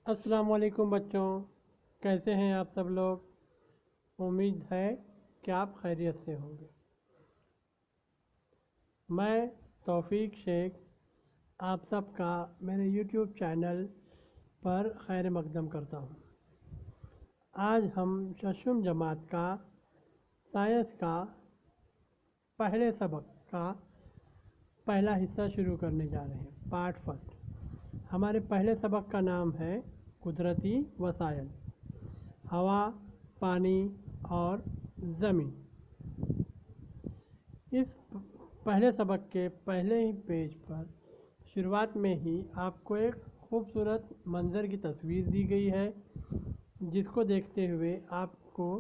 अस्सलाम वालेकुम बच्चों, कैसे हैं आप सब लोग। उम्मीद है कि आप खैरियत से होंगे। मैं तौफीक शेख आप सबका मेरे YouTube चैनल पर खैर मकदम करता हूँ। आज हम दसवीं जमात का साइंस का पहले सबक का पहला हिस्सा शुरू करने जा रहे हैं, पार्ट फर्स्ट। हमारे पहले सबक का नाम है कुदरती वसाइल, हवा, पानी और ज़मीन। इस पहले सबक के पहले ही पेज पर शुरुआत में ही आपको एक खूबसूरत मंज़र की तस्वीर दी गई है, जिसको देखते हुए आपको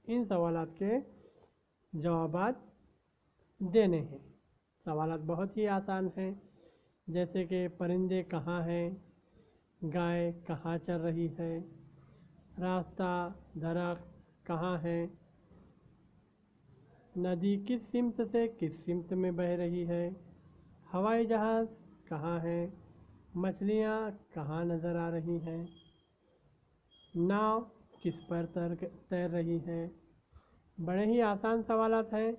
इन सवालात के जवाबात देने हैं। सवालात बहुत ही आसान हैं, जैसे कि परिंदे कहाँ हैं, गाय कहाँ चल रही है, रास्ता दरख्त कहाँ है, नदी किस सिमत से किस सिमत में बह रही है, हवाई जहाज़ कहाँ है, मछलियाँ कहाँ नज़र आ रही हैं, नाव किस पर तैर रही है। बड़े ही आसान सवालात हैं,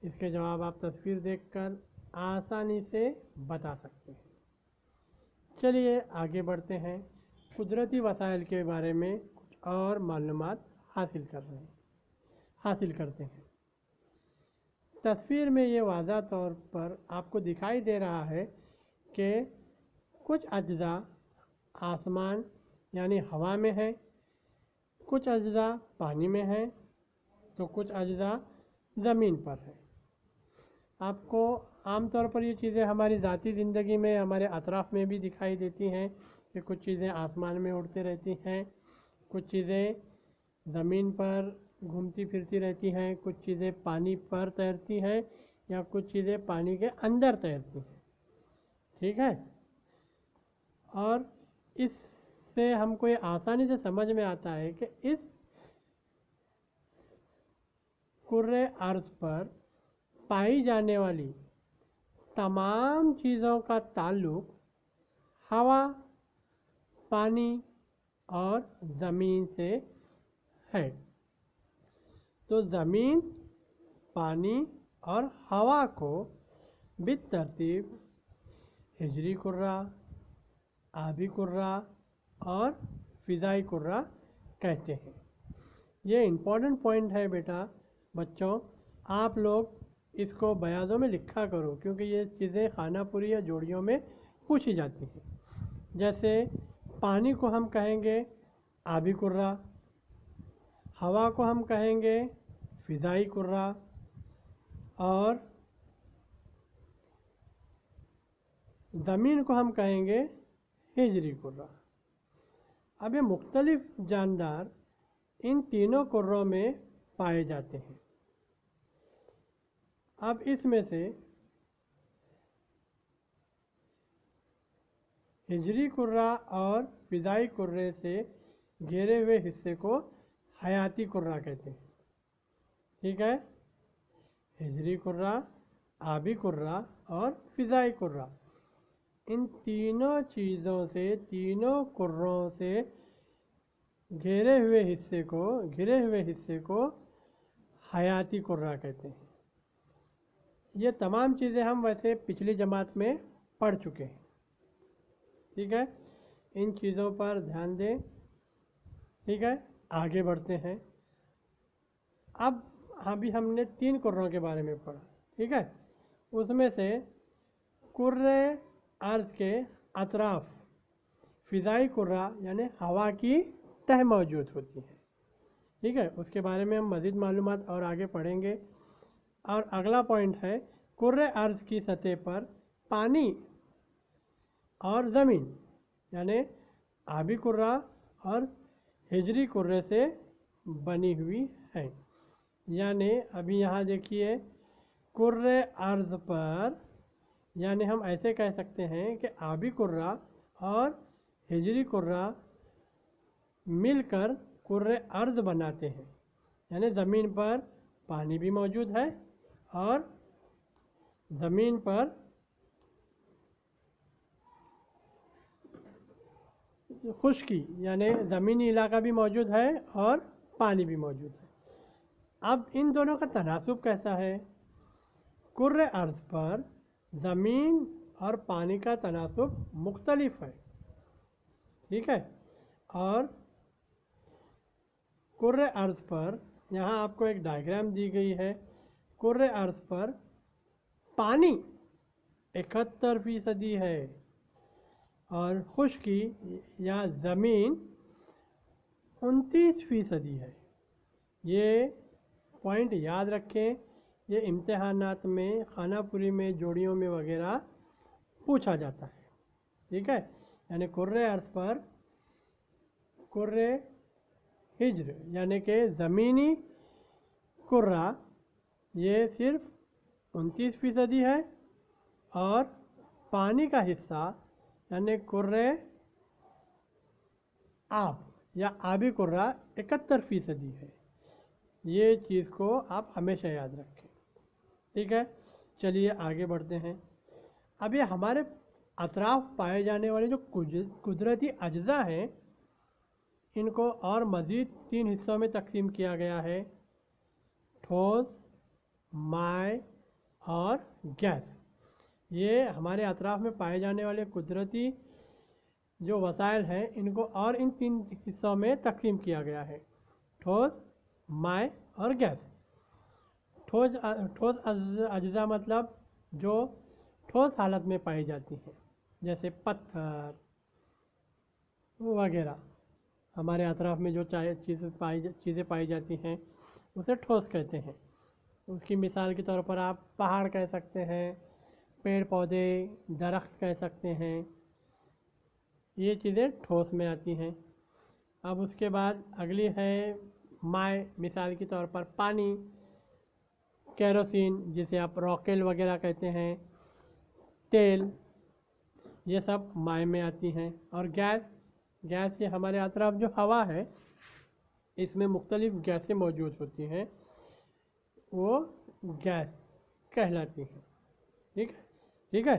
इसके जवाब आप तस्वीर देखकर आसानी से बता सकते हैं। चलिए आगे बढ़ते हैं, कुदरती वसाइल के बारे में कुछ और मालूमात हासिल करते हैं। तस्वीर में ये वाज़ा तौर पर आपको दिखाई दे रहा है कि कुछ अज्जा आसमान यानी हवा में है, कुछ अज्जा पानी में है, तो कुछ अज्जा ज़मीन पर है। आपको आमतौर पर ये चीज़ें हमारी ज़ाती ज़िंदगी में, हमारे अतराफ़ में भी दिखाई देती हैं कि कुछ चीज़ें आसमान में उड़ती रहती हैं, कुछ चीज़ें ज़मीन पर घूमती फिरती रहती हैं, कुछ चीज़ें पानी पर तैरती हैं या कुछ चीज़ें पानी के अंदर तैरती हैं। ठीक है, और इससे हमको ये आसानी से समझ में आता है कि इस कुर्रे अर्ज़ पर पाई जाने वाली तमाम चीज़ों का ताल्लुक़ हवा, पानी और ज़मीन से है। तो ज़मीन, पानी और हवा को बितरतीब हिजरी कुर्रा, आबी कुर्रा और फ़िज़ाई कुर्रा कहते हैं। ये इम्पोर्टेंट पॉइंट है बेटा बच्चों, आप लोग इसको बयानों में लिखा करो, क्योंकि ये चीज़ें खानापुरी या जोड़ियों में पूछी जाती हैं। जैसे पानी को हम कहेंगे आबी कुर्रा, हवा को हम कहेंगे फ़िज़ाई कुर्रा और ज़मीन को हम कहेंगे हिजरी कुर्रा। अब ये मुख्तलिफ जानदार इन तीनों कुर्रों में पाए जाते हैं। अब इसमें से हिजरी कुर्रा और फ़िज़ाई कुर्रे से घिरे हुए हिस्से को हयाती कुर्रा कहते हैं। ठीक है, हिजरी कुर्रा, आबी कुर्रा और फ़िज़ाई कुर्रा, इन तीनों चीज़ों से, तीनों कुर्रों से घिरे हुए हिस्से को हयाती कुर्रा कहते हैं। ये तमाम चीज़ें हम वैसे पिछली जमात में पढ़ चुके हैं। ठीक है, इन चीज़ों पर ध्यान दें। ठीक है, आगे बढ़ते हैं। अब अभी हमने 3 कुर्रों के बारे में पढ़ा। ठीक है, उसमें से कुर्रे अर्ज़ के अतराफ़ फ़िज़ाई कुर्रा यानी हवा की तह मौजूद होती है। ठीक है, उसके बारे में हम मज़ीद मालूमात और आगे पढ़ेंगे। और अगला पॉइंट है कुर्रे अर्ज़ की सतह पर पानी और ज़मीन यानी आबी कुर्रा और हिजरी कुर्रे से बनी हुई है। यानी अभी यहाँ देखिए, कुर्रे अर्ज़ पर, यानी हम ऐसे कह सकते हैं कि आबी कुर्रा और हिजरी कुर्रा मिलकर कुर्रे अर्ज़ बनाते हैं। यानी ज़मीन पर पानी भी मौजूद है और ज़मीन पर खुश्की यानी ज़मीनी इलाका भी मौजूद है और पानी भी मौजूद है। अब इन दोनों का तनासुब कैसा है? कुर्रे अर्ज़ पर ज़मीन और पानी का तनासुब मुख्तलिफ है, ठीक है। और कुर्रे अर्ज़ पर यहाँ आपको एक डायग्राम दी गई है। कुर्रे अर्ज़ पर पानी 71% है और खुश्की या ज़मीन 29% है। ये पॉइंट याद रखें, ये इम्तिहानात में, खानापुरी में, जोड़ियों में वगैरह पूछा जाता है, ठीक है। यानी कुर्रे अर्ज़ पर कुर्रे हिज्र यानी कि ज़मीनी कुर्रा ये सिर्फ 29% है और पानी का हिस्सा यानी कुर्रे आब या आबी कुर्रा 71% है। ये चीज़ को आप हमेशा याद रखें, ठीक है। चलिए आगे बढ़ते हैं। अब ये हमारे अतराफ पाए जाने वाले जो कुदरती अज्जा हैं, इनको और मज़ीद 3 हिस्सों में तकसीम किया गया है: ठोस, माय और गैस। ये हमारे अतराफ में पाए जाने वाले कुदरती जो वसाइल हैं, इनको और इन 3 हिस्सों में तकसीम किया गया है: ठोस, माय और गैस। ठोस अज्जा मतलब जो ठोस हालत में पाई जाती हैं, जैसे पत्थर वगैरह। हमारे अतराफ में जो चीज़ें पाई जाती हैं उसे ठोस कहते हैं। उसकी मिसाल के तौर पर आप पहाड़ कह सकते हैं, पेड़ पौधे, दरख्त कह सकते हैं। ये चीज़ें ठोस में आती हैं। अब उसके बाद अगली है माय, मिसाल के तौर पर पानी, केरोसिन जिसे आप रॉकेल वगैरह कहते हैं, तेल, ये सब माय में आती हैं। और गैस ये हमारे अतराफ जो हवा है, इसमें मुख्तलिफ गैसें मौजूद होती हैं, वो गैस कहलाती हैं, ठीक है।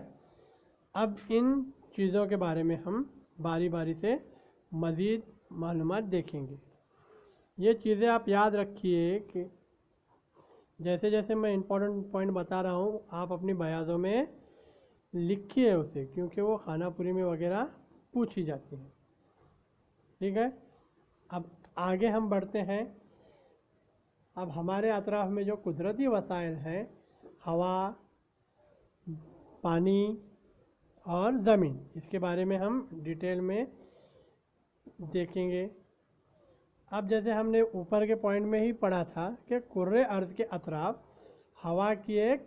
अब इन चीज़ों के बारे में हम बारी बारी से मज़ीद मालूमात देखेंगे। ये चीज़ें आप याद रखिए कि जैसे जैसे मैं इम्पोर्टेंट पॉइंट बता रहा हूँ, आप अपनी बयाज़ों में लिखिए उसे, क्योंकि वो खानापुरी में वगैरह पूछी जाती हैं, ठीक है। अब आगे हम बढ़ते हैं। अब हमारे अतराफ में जो कुदरती वसाइल हैं, हवा, पानी और ज़मीन, इसके बारे में हम डिटेल में देखेंगे। अब जैसे हमने ऊपर के पॉइंट में ही पढ़ा था कि कुर्रे अर्ज़ के अतराफ हवा की एक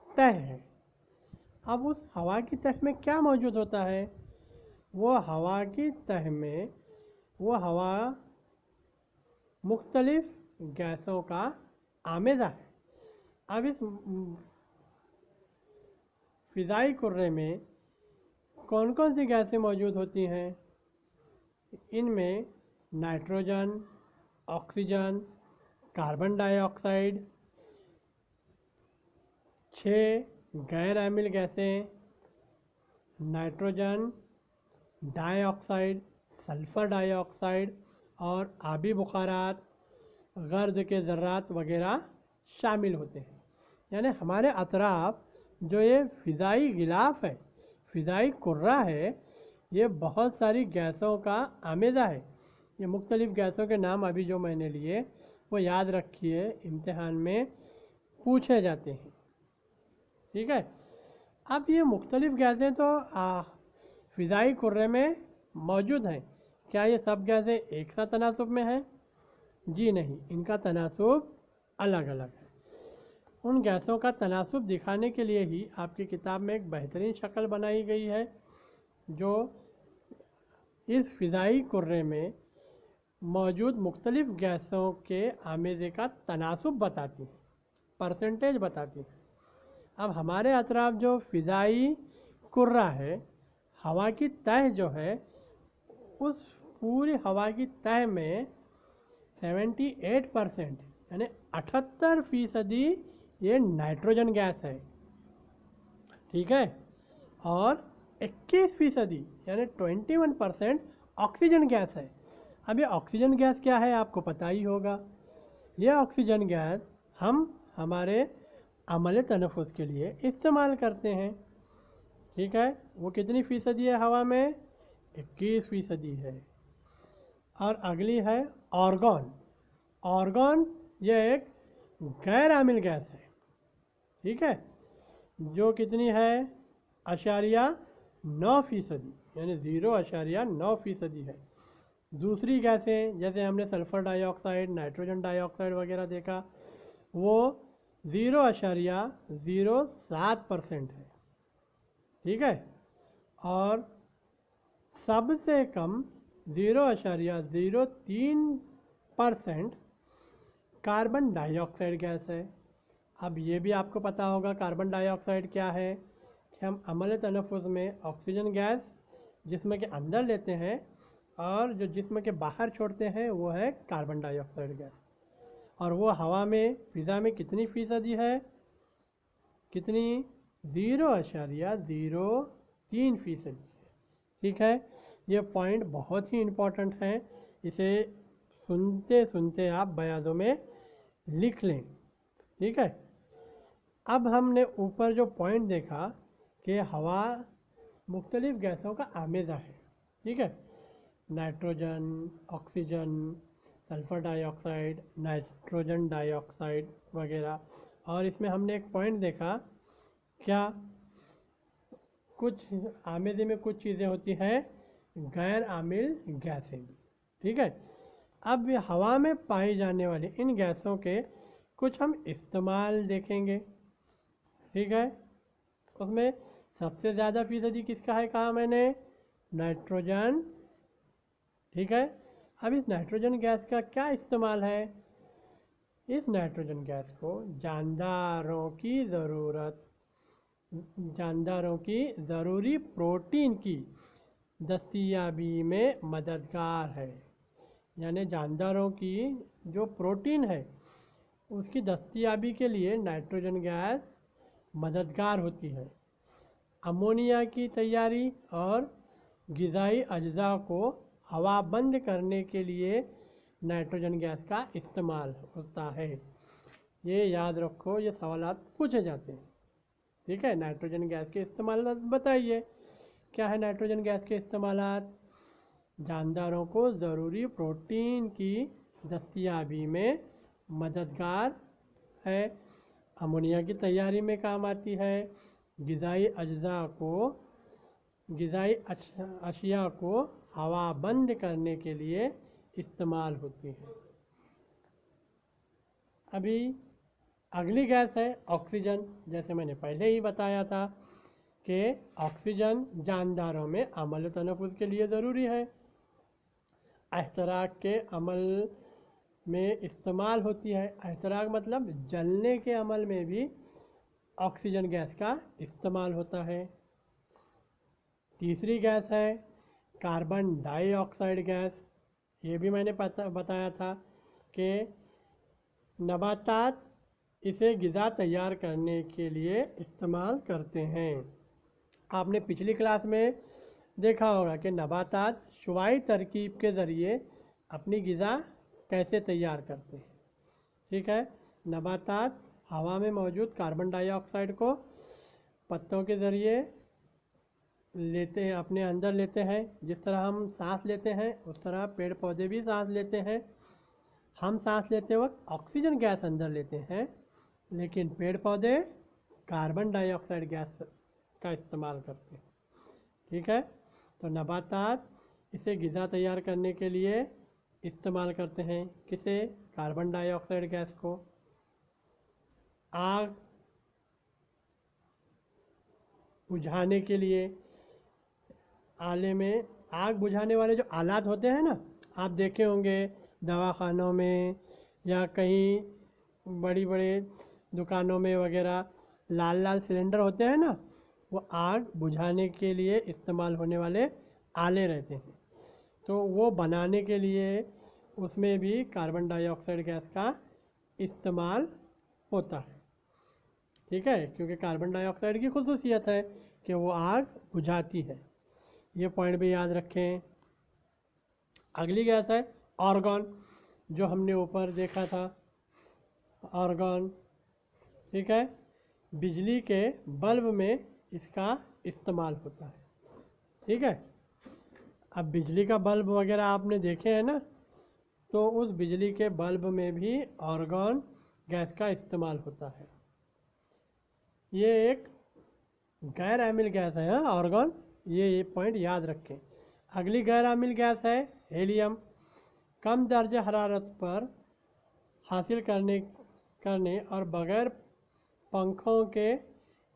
तह है। अब उस हवा की तह में क्या मौजूद होता है? वो हवा की तह में वो हवा मुख्तलिफ गैसों का आमेज़ा है। अब इस फ़िज़ाई कुर्रे में कौन कौन सी गैसें मौजूद होती हैं? इनमें नाइट्रोजन, ऑक्सीजन, कार्बन डाइऑक्साइड, 6 गैर अम्ल गैसें, नाइट्रोजन डाइऑक्साइड, सल्फ़र डाइऑक्साइड और आबी बुखारात, गर्द के ज़र्रात वगैरह शामिल होते हैं। यानी हमारे अतराफ जो ये फ़िज़ाई गिलाफ है, फ़िज़ाई कुर्रा है, ये बहुत सारी गैसों का आमेज़ा है। ये मुख्तलिफ़ गैसों के नाम अभी जो मैंने लिए वो याद रखिए, इम्तिहान में पूछे जाते हैं, ठीक है। अब ये मुख्तलिफ़ गैसें तो फ़िज़ाई कुर्रे में मौजूद हैं। क्या ये सब गैसें एक साथ तनासुब में हैं? जी नहीं, इनका तनासुब अलग अलग है। उन गैसों का तनासुब दिखाने के लिए ही आपकी किताब में एक बेहतरीन शक्ल बनाई गई है, जो इस फ़िज़ाई कुर्रे में मौजूद मुख्तलिफ़ गैसों के आमेज़े का तनासुब बताती है, परसेंटेज बताती है। अब हमारे अतराफ जो फ़िज़ाई कुर्रा है, हवा की तह जो है, उस पूरी हवा की तह में 78% यानी 78% ये नाइट्रोजन गैस है, ठीक है। और 21% यानी 21% ऑक्सीजन गैस है। अब ये ऑक्सीजन गैस क्या है आपको पता ही होगा। ये ऑक्सीजन गैस हम हमारे अमल तनफ़ुस के लिए इस्तेमाल करते हैं। ठीक है, वो कितनी फ़ीसदी है हवा में? 21% है। और अगली है ऑर्गन। ऑर्गन ये एक गैर आमिल गैस है। ठीक है, जो कितनी है? 0.9%, यानी 0.9% है। दूसरी गैसें जैसे हमने सल्फ़र डाइऑक्साइड, नाइट्रोजन डाइऑक्साइड वगैरह देखा, वो 0.07% है। ठीक है, और सबसे कम 0.03% कार्बन डाइऑक्साइड गैस है। अब ये भी आपको पता होगा कार्बन डाइऑक्साइड क्या है, कि हम अमल तनफ़ुस में ऑक्सीजन गैस जिस्म के अंदर लेते हैं और जो जिस्म के बाहर छोड़ते हैं वो है कार्बन डाइऑक्साइड गैस। और वो हवा में, फ़िज़ा में कितनी फ़ीसदी है? कितनी? 0.03% है। ठीक है, ये पॉइंट बहुत ही इम्पोर्टेंट है, इसे सुनते सुनते आप बयानों में लिख लें। ठीक है, अब हमने ऊपर जो पॉइंट देखा कि हवा मुख्तलिफ़ गैसों का आमेज़ा है। ठीक है, nitrogen, oxygen, sulphur dioxide, nitrogen dioxide वगैरह। और इसमें हमने एक पॉइंट देखा, क्या? कुछ आमेज़े में कुछ चीज़ें होती हैं गैर आमिल गैसें। ठीक है, अब ये हवा में पाई जाने वाली इन गैसों के कुछ हम इस्तेमाल देखेंगे। ठीक है, उसमें सबसे ज़्यादा फ़ीसदी किसका है कहा मैंने? नाइट्रोजन। ठीक है, अब इस नाइट्रोजन गैस का क्या इस्तेमाल है? इस नाइट्रोजन गैस को जानदारों की ज़रूरी प्रोटीन की दस्तयाबी में मददगार है। यानी जानदारों की जो प्रोटीन है उसकी दस्तयाबी के लिए नाइट्रोजन गैस मददगार होती है। अमोनिया की तैयारी और ग़िज़ाई अज्जा को हवा बंद करने के लिए नाइट्रोजन गैस का इस्तेमाल होता है। ये याद रखो, ये सवालात पूछे जाते हैं। ठीक है, नाइट्रोजन गैस के इस्तेमाल बताइए, क्या है नाइट्रोजन गैस के इस्तेमालात? जानदारों को ज़रूरी प्रोटीन की दस्तयाबी में मददगार है, अमोनिया की तैयारी में काम आती है, ग़िज़ाई अशिया को हवा बंद करने के लिए इस्तेमाल होती है। अभी अगली गैस है ऑक्सीजन। जैसे मैंने पहले ही बताया था कि ऑक्सीजन जानदारों में अमल तनफ़ुस के लिए ज़रूरी है। एहतराक के अमल में इस्तेमाल होती है। एहतराक मतलब जलने के अमल में भी ऑक्सीजन गैस का इस्तेमाल होता है। तीसरी गैस है कार्बन डाइऑक्साइड गैस। ये भी मैंने बताया था कि नबातात इसे ग़िज़ा तैयार करने के लिए इस्तेमाल करते हैं। आपने पिछली क्लास में देखा होगा कि नबातात शुआई तरकीब के ज़रिए अपनी ग़िज़ा कैसे तैयार करते हैं। ठीक है, नबातात हवा में मौजूद कार्बन डाइऑक्साइड को पत्तों के ज़रिए लेते हैं, अपने अंदर लेते हैं। जिस तरह हम सांस लेते हैं उस तरह पेड़ पौधे भी सांस लेते हैं। हम सांस लेते वक्त ऑक्सीजन गैस अंदर लेते हैं, लेकिन पेड़ पौधे कार्बन डाइऑक्साइड गैस का इस्तेमाल करते हैं। ठीक है, तो नबातात इसे ग़िज़ा तैयार करने के लिए इस्तेमाल करते हैं। किसे? कार्बन डाइऑक्साइड गैस को। आग बुझाने के लिए आले में आग बुझाने वाले जो आलात होते हैं ना, आप देखे होंगे दवाखानों में या कहीं बड़ी बड़ी दुकानों में वगैरह, लाल लाल सिलेंडर होते हैं ना, वो आग बुझाने के लिए इस्तेमाल होने वाले आले रहते हैं। तो वो बनाने के लिए उसमें भी कार्बन डाइऑक्साइड गैस का इस्तेमाल होता है। ठीक है, क्योंकि कार्बन डाइऑक्साइड की खुसूसियत है कि वो आग बुझाती है। ये पॉइंट भी याद रखें। اگلی گیس ہے آرگون، جو ہم نے اوپر دیکھا تھا آرگون، ٹھیک ہے، بجلی کے بلب میں اس کا استعمال ہوتا ہے، ٹھیک ہے۔ اب بجلی کا بلب وغیرہ آپ نے دیکھے ہیں نا، تو اس بجلی کے بلب میں بھی آرگون گیس کا استعمال ہوتا ہے۔ یہ ایک غیر عامل گیس ہے آرگون، یہ پوائنٹ یاد رکھیں۔ اگلی غیر عامل گیس ہے ہیلیم، کم درجہ حرارت پر حاصل کرنے اور بغیر پنکھوں کے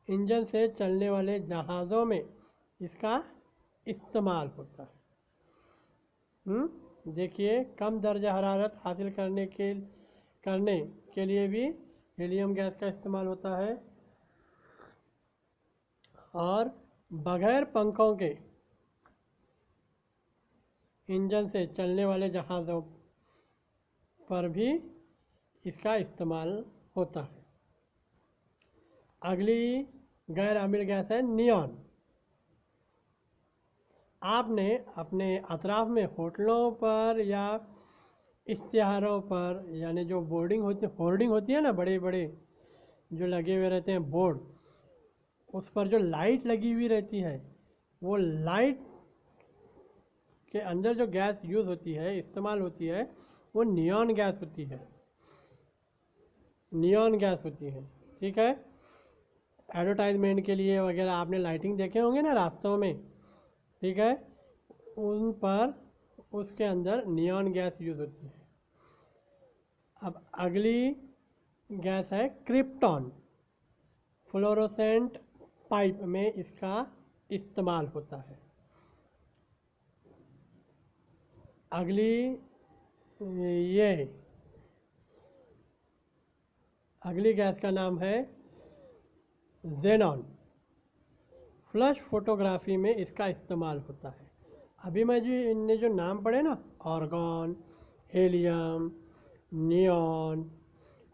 انجن سے چلنے والے جہازوں میں اس کا استعمال ہوتا ہے۔ دیکھیے، کم درجہ حرارت حاصل کرنے کے لیے بھی ہیلیم گیس کا استعمال ہوتا ہے، اور بغیر پنکھوں کے انجن سے چلنے والے جہازوں پر بھی اس کا استعمال ہوتا ہے۔ اگلی غیر عامل گیس ہے نیون۔ آپ نے اپنے اطراف میں ہوٹلوں پر یا اشتہاروں پر، یعنی جو ہورڈنگ ہوتی ہے نا، بڑے بڑے جو لگے ہوئے رہتے ہیں بورڈ، اس پر جو لائٹ لگی ہوئی رہتی ہے، وہ لائٹ کے اندر جو گیس یوز ہوتی ہے، استعمال ہوتی ہے، وہ نیون گیس ہوتی ہے، نیون گیس ہوتی ہے، ٹھیک ہے۔ ایڈورٹائزمنٹ کے لیے وغیرہ آپ نے لائٹنگ دیکھے ہوں گے نا راستوں میں، ٹھیک ہے، ان پر اس کے اندر نیون گیس یوز ہوتی ہے۔ اب اگلی گیس ہے کرپٹون، فلوروسینٹ پائپ میں اس کا استعمال ہوتا ہے۔ اگلی گیس کا نام ہے زینون، فلش فوٹوگرافی میں اس کا استعمال ہوتا ہے۔ ابھی میں ان نے جو نام پڑھے نا، آرگون، ہیلیم، نیون،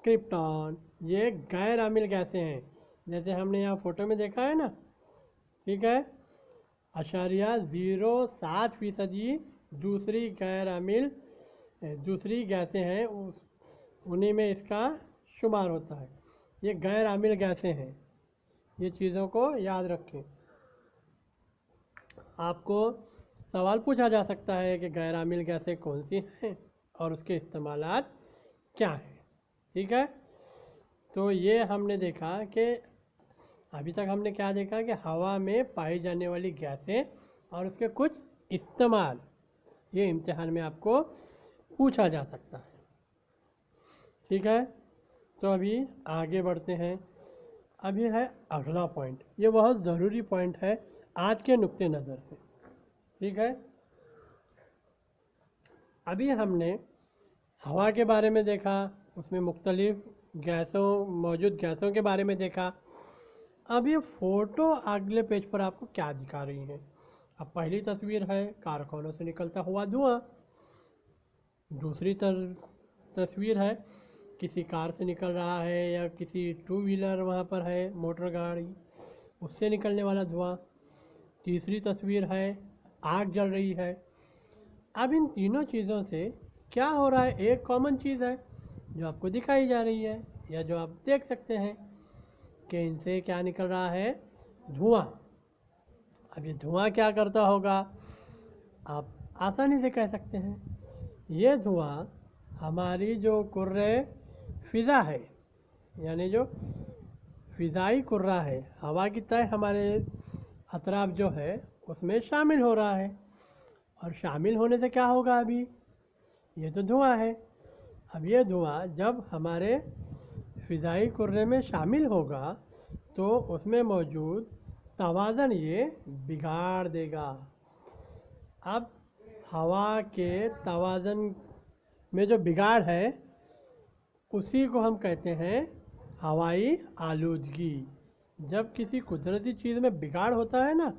کرپٹون، یہ غیر عامل گیسیں ہیں، جیسے ہم نے یہاں فوٹو میں دیکھا ہے نا، ٹھیک ہے، 0.07% دوسری گیسیں ہیں، انہی میں اس کا شمار ہوتا ہے۔ یہ غیر عامل گیسیں ہیں، یہ چیزوں کو یاد رکھیں۔ آپ کو سوال پوچھا جا سکتا ہے کہ غیر عامل گیسیں کون سی ہیں اور اس کے استعمالات کیا ہیں، ٹھیک ہے۔ تو یہ ہم نے دیکھا کہ ابھی تک ہم نے کیا دیکھا کہ ہوا میں پائی جانے والی گیسیں اور اس کے کچھ استعمال، یہ امتحان میں آپ کو پوچھا جا سکتا ہے، ٹھیک ہے۔ تو ابھی آگے بڑھتے ہیں۔ ابھی ہے اگلا پوائنٹ، یہ بہت ضروری پوائنٹ ہے آج کے نقطہ نظر سے، ٹھیک ہے۔ ابھی ہم نے ہوا کے بارے میں دیکھا، اس میں مختلف موجود گیسوں کے بارے میں دیکھا۔ اب یہ فوٹو اگلے پیج پر آپ کو کیا دکھا رہی ہیں؟ اب پہلی تصویر ہے کارخانوں سے نکلتا ہوا دھواں، دوسری تصویر ہے کسی کار سے نکل رہا ہے یا کسی 2 ویلر وہاں پر ہے، موٹر گاڑی، اس سے نکلنے والا دھواں، تیسری تصویر ہے آگ جل رہی ہے۔ اب ان تینوں چیزوں سے کیا ہو رہا ہے؟ ایک کامن چیز ہے جو آپ کو دکھائی جا رہی ہے یا جو آپ دیکھ سکتے ہیں کہ ان سے کیا نکل رہا ہے؟ دھواں۔ اب یہ دھواں کیا کرتا ہوگا؟ آپ آسانی سے کہہ سکتے ہیں، یہ دھواں ہماری جو کرۂ فضا ہے، یعنی جو فضائی کرہ ہے، ہوا کی تہ ہمارے اطراف جو ہے اس میں شامل ہو رہا ہے، اور شامل ہونے سے کیا ہوگا؟ ابھی یہ تو دھواں ہے، اب یہ دھواں جب ہمارے فضائی کرے میں شامل ہوگا تو اس میں موجود توازن یہ بگاڑ دے گا۔ اب ہوا کے توازن میں جو بگاڑ ہے اسی کو ہم کہتے ہیں ہوائی آلودگی۔ جب کسی قدرتی چیز میں بگاڑ ہوتا ہے نا،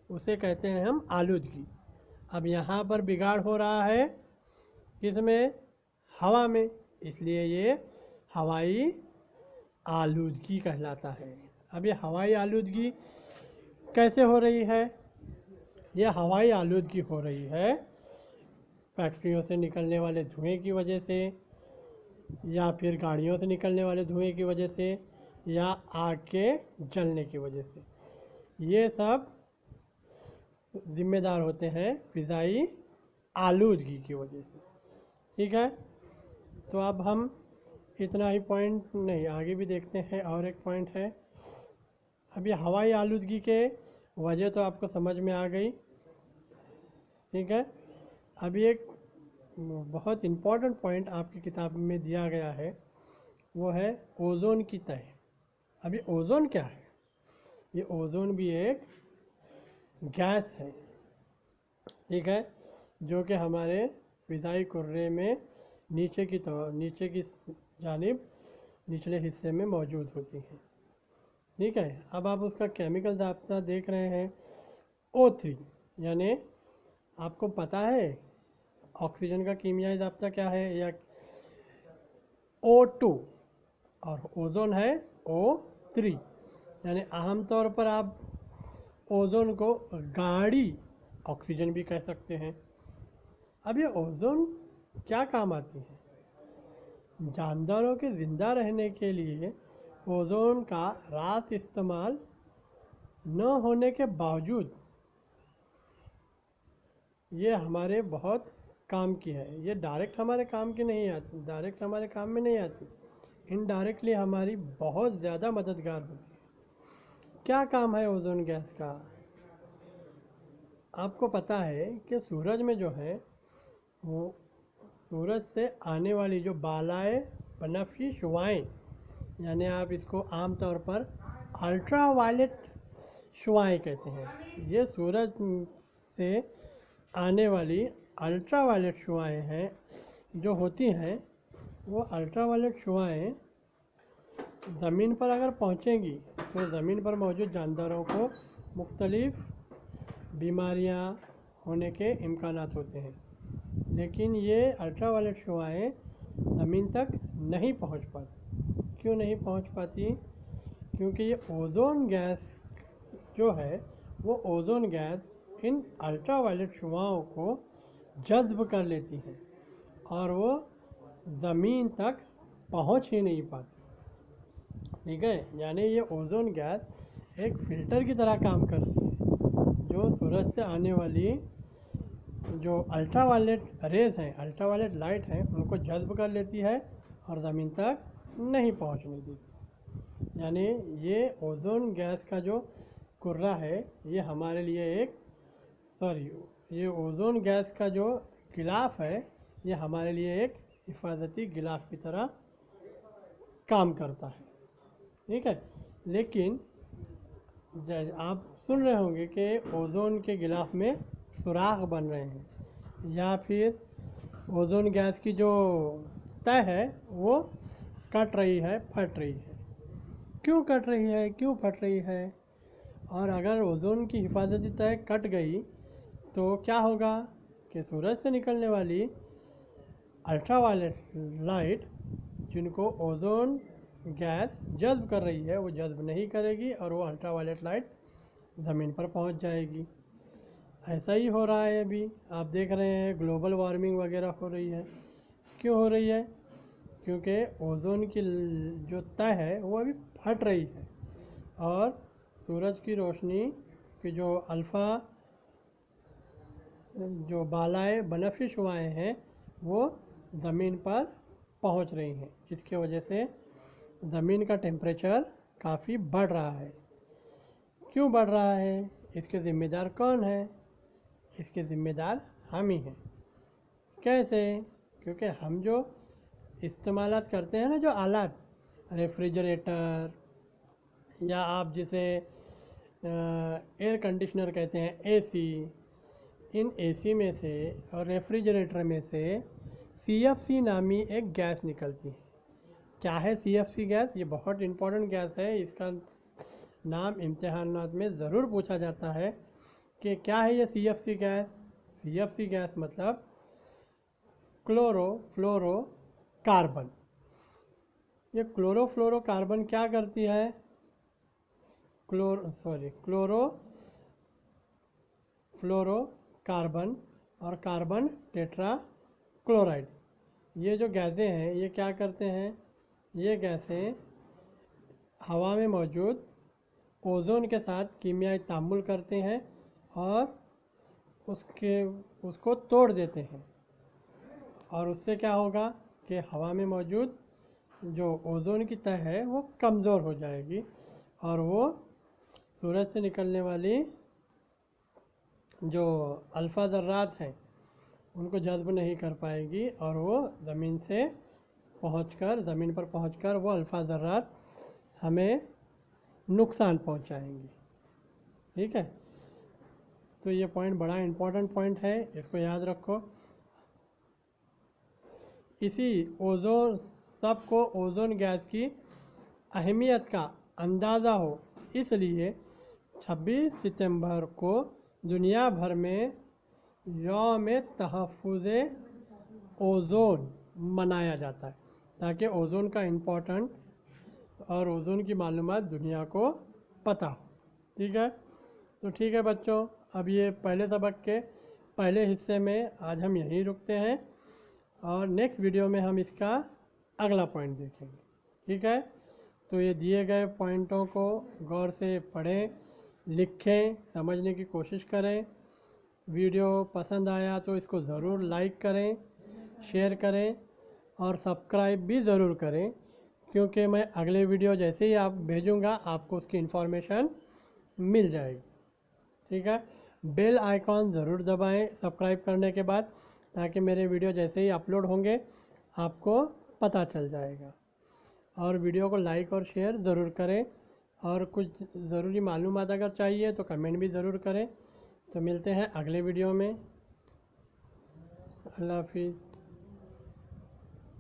اسے کہتے ہیں ہم آلودگی۔ اب یہاں پر بگاڑ ہو رہا ہے کس میں؟ ہوا میں، اس لیے یہ ہوائی آلودگی کہلاتا ہے۔ اب یہ ہوائی آلودگی کیسے ہو رہی ہے؟ یہ ہوائی آلودگی ہو رہی ہے फैक्ट्रियों से निकलने वाले धुएं की वजह से, या फिर गाड़ियों से निकलने वाले धुएं की वजह से, या आग के जलने की वजह से। ये सब जिम्मेदार होते हैं फ़िज़ाई आलूदगी की वजह से। ठीक है, तो अब हम इतना ही पॉइंट नहीं, आगे भी देखते हैं। और एक पॉइंट है, अभी हवाई आलूदगी के वजह तो आपको समझ में आ गई। ठीक है, अभी एक बहुत इम्पोर्टेंट पॉइंट आपकी किताब में दिया गया है, वो है ओजोन की तह। अभी ओजोन क्या है? ये ओजोन भी एक गैस है, ठीक है, जो कि हमारे फ़िज़ाई कुर्रे में नीचे की जानिब निचले हिस्से में मौजूद होती है। ठीक है, अब आप उसका केमिकल ज़ाब्ता देख रहे हैं, O3, यानी आपको पता है ऑक्सीजन का कीमियाई ज़ाब्ता क्या है, या O2, और ओजोन है O3। यानी आम तौर पर आप ओजोन को गाढ़ी ऑक्सीजन भी कह सकते हैं। अब ये ओजोन क्या काम आती है? जानदारों के ज़िंदा रहने के लिए ओजोन का रास इस्तेमाल न होने के बावजूद ये हमारे बहुत काम की है। ये डायरेक्ट हमारे काम की नहीं आती, डायरेक्ट हमारे काम में नहीं आती, इनडायरेक्टली हमारी बहुत ज़्यादा मददगार होती है। क्या काम है ओजोन गैस का? आपको पता है कि सूरज में जो है, वो सूरज से आने वाली जो बालाए बनफशी शुआएँ, यानी आप इसको आम तौर पर अल्ट्रा वायलेट शुआएँ कहते हैं। ये सूरज से आने वाली अल्ट्रा वायलेट शुआएँ हैं, जो होती हैं, वो अल्ट्रा वायलेट शुआएँ ज़मीन पर अगर पहुँचेंगी तो ज़मीन पर मौजूद जानदारों को मुख्तलिफ़ बीमारियाँ होने के इम्कानात होते हैं। लेकिन ये अल्ट्रा वायलेट शुआएँ ज़मीन तक नहीं पहुँच पाती। क्यों नहीं पहुँच पाती? क्योंकि ये ओजोन गैस जो है, वो ओजोन गैस इन अल्ट्रा वायलेट शुआओं को जज़्ब कर लेती है और वो ज़मीन तक पहुँच ही नहीं पाती। ठीक है, यानी ये ओजोन गैस एक फ़िल्टर की तरह काम करती है, जो सूरज से आने वाली जो अल्ट्रा वायलेट रेज़ हैं, अल्ट्रा वायलेट लाइट हैं, उनको जज़्ब कर लेती है और ज़मीन तक नहीं पहुँचने देती। यानी ये ओजोन गैस का जो कुर्रा है, ये हमारे लिए ये ओजोन गैस का जो गिलाफ है, ये हमारे लिए एक हिफाजती गिलाफ की तरह काम करता है। ठीक है, लेकिन आप सुन रहे होंगे कि ओजोन के गिलाफ में सुराख बन रहे हैं, या फिर ओजोन गैस की जो तह है वो कट रही है, फट रही है। क्यों कट रही है, क्यों फट रही है? और अगर ओजोन की हिफाजती तह कट गई तो क्या होगा कि सूरज से निकलने वाली अल्ट्रा वायलेट लाइट, जिनको ओजोन गैस जज़्ब कर रही है, वो जज़्ब नहीं करेगी और वो अल्ट्रा वायलेट लाइट ज़मीन पर पहुंच जाएगी। ऐसा ही हो रहा है। अभी आप देख रहे हैं ग्लोबल वार्मिंग वगैरह हो रही है। क्यों हो रही है? क्योंकि ओजोन की जो तह है वो अभी फट रही है और सूरज की रोशनी की जो जो बालाए बनफशी शुआएँ हैं, वो ज़मीन पर पहुंच रही हैं, जिसकी वजह से ज़मीन का टेम्परेचर काफ़ी बढ़ रहा है। क्यों बढ़ रहा है? इसके ज़िम्मेदार कौन है? इसके ज़िम्मेदार हम ही हैं। कैसे? क्योंकि हम जो इस्तेमालात करते हैं ना, जो आलात, रेफ्रिजरेटर, या आप जिसे एयर कंडीशनर कहते हैं, एसी, इन एसी में से और रेफ्रिजरेटर में से CFC नामी एक गैस निकलती है। क्या है CFC गैस? ये बहुत इम्पोर्टेंट गैस है। इसका नाम इम्तिहानात में ज़रूर पूछा जाता है कि क्या है ये CFC गैस। CFC गैस मतलब क्लोरोफ्लोरोकार्बन। ये क्लोरोफ्लोरोकार्बन क्या करती है? क्लोरोफ्लोरोकार्बन اور کاربن ٹیٹرا کلورائڈ۔ یہ جو گیسیں ہیں یہ کیا کرتے ہیں؟ یہ گیسیں ہوا میں موجود اوزون کے ساتھ کیمیائی تعامل کرتے ہیں اور اس کو توڑ دیتے ہیں، اور اس سے کیا ہوگا کہ ہوا میں موجود جو اوزون کی تہ ہے وہ کمزور ہو جائے گی، اور وہ سورج سے نکلنے والی جو الفا ذرات ہیں ان کو جذب نہیں کر پائے گی، اور وہ زمین پر پہنچ کر وہ الفا ذرات ہمیں نقصان پہنچائیں گی۔ ٹھیک ہے، تو یہ پوائنٹ بڑا امپورٹنٹ پوائنٹ ہے، اس کو یاد رکھو۔ اسی سب کو اوزون گیس کی اہمیت کا اندازہ ہو، اس لیے 26 ستمبر کو دنیا بھر میں یوم تحفظ اوزون منایا جاتا ہے، تاکہ اوزون کا امپورٹنٹ اور اوزون کی معلومات دنیا کو پتہ ہو۔ ٹھیک ہے، تو ٹھیک ہے بچوں، اب یہ پہلے سبق کے پہلے حصے میں آج ہم یہیں رکتے ہیں، اور نیکسٹ ویڈیو میں ہم اس کا اگلا پوائنٹ دیکھیں گے۔ ٹھیک ہے، تو یہ دیے گئے پوائنٹوں کو غور سے پڑھیں، لکھیں، سمجھنے کی کوشش کریں۔ ویڈیو پسند آیا تو اس کو ضرور لائک کریں، شیئر کریں، اور سبسکرائب بھی ضرور کریں، کیونکہ میں اگلے ویڈیو جیسے ہی آپ بھیجوں گا آپ کو اس کی انفارمیشن مل جائے گی۔ ٹھیک ہے، بیل آئیکن ضرور دبائیں سبسکرائب کرنے کے بعد، تاکہ میرے ویڈیو جیسے ہی اپلوڈ ہوں گے آپ کو پتہ چل جائے گا، اور ویڈیو کو لائک اور شیئر ضرور کریں، اور کچھ ضروری معلومات اگر چاہیے تو کمنٹ بھی ضرور کریں۔ تو ملتے ہیں اگلے ویڈیو میں۔ اللہ حافظ۔